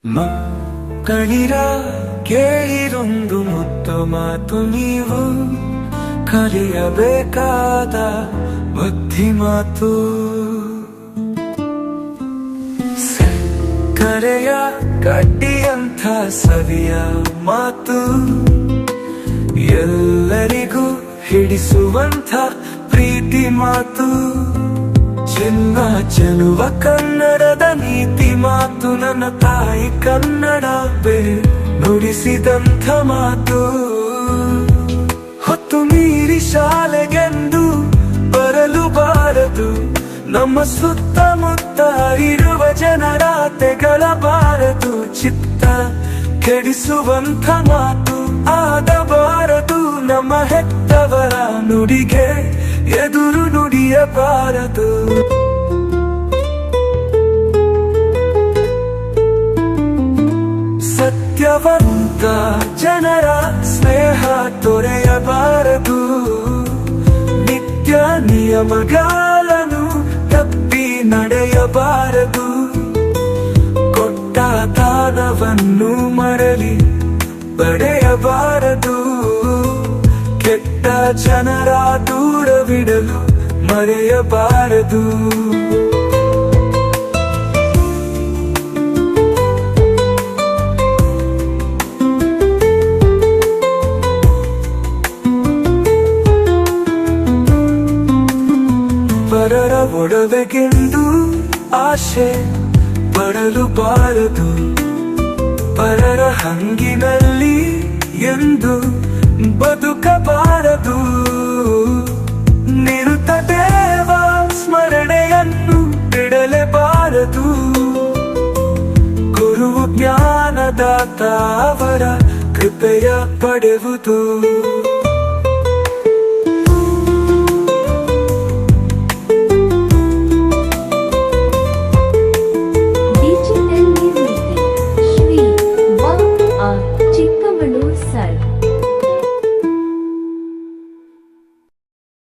ಮಕ್ಕಳಿರ ಕೇಳಿರೊಂದು ಮುತ್ತ ಮಾತು, ನೀವು ಕಲಿಯಬೇಕಾದ ಬುದ್ಧಿ ಮಾತು. ಸಕ್ಕರೆಯ ಕಡ್ಡಿಯಂಥ ಸವಿಯ ಮಾತು, ಎಲ್ಲರಿಗೂ ಹಿಡಿಸುವಂಥ ಪ್ರೀತಿ ಮಾತು. ಚಿನ್ನ ಚೆಲುವ ಕನ್ನಡದ ನೀತಿ ಮಾತು, ನನ್ನ ತಾಯಿ ಕನ್ನಡ ನುಡಿಸಿದಂಥ ಮಾತು. ಹೊತ್ತು ಮೀರಿ ಶಾಲೆಗೆಂದು ಬರಲು ಬಾರದು, ನಮ್ಮ ಸುತ್ತಮುತ್ತ ಇರುವ ಜನರ ತೆಗಳಬಾರದು. ಚಿತ್ತ ಕೆಡಿಸುವಂಥ ಮಾತು ಆಡಬಾರದು, ನಮ್ಮ ಹೆತ್ತವರ ನುಡಿಗೆ ಎದುರು ನುಡಿಯಬಾರದು. ಸತ್ಯವಂತ ಜನರ ಸ್ನೇಹ ತೊರೆಯಬಾರದು, ನಿತ್ಯ ನಿಯಮಗಳನ್ನು ತಪ್ಪಿ ನಡೆಯಬಾರದು. ಕೊಟ್ಟ ದಾನವನ್ನು ಮರಳಿ ಪಡೆಯಬಾರದು, ಕೆಟ್ಟ ಜನರ ದೂರವಿಡಲು ಮರೆಯಬಾರದು. ಪರರ ಒಡವೆಗೆಂದು ಆಶೆ ಪಡಲು ಬಾರದು, ಪರರ ಹಂಗಿನಲ್ಲಿ ಎಂದು ಬದುಕಬಾರದು. ನಿರುತ ದೇವ ಸ್ಮರಣೆಯನ್ನು ಬಿಡಲೇಬಾರದು, ಗುರು ಜ್ಞಾನದಾತ ಅವರ ಕೃಪೆಯ ಪಡೆಯುವುದು.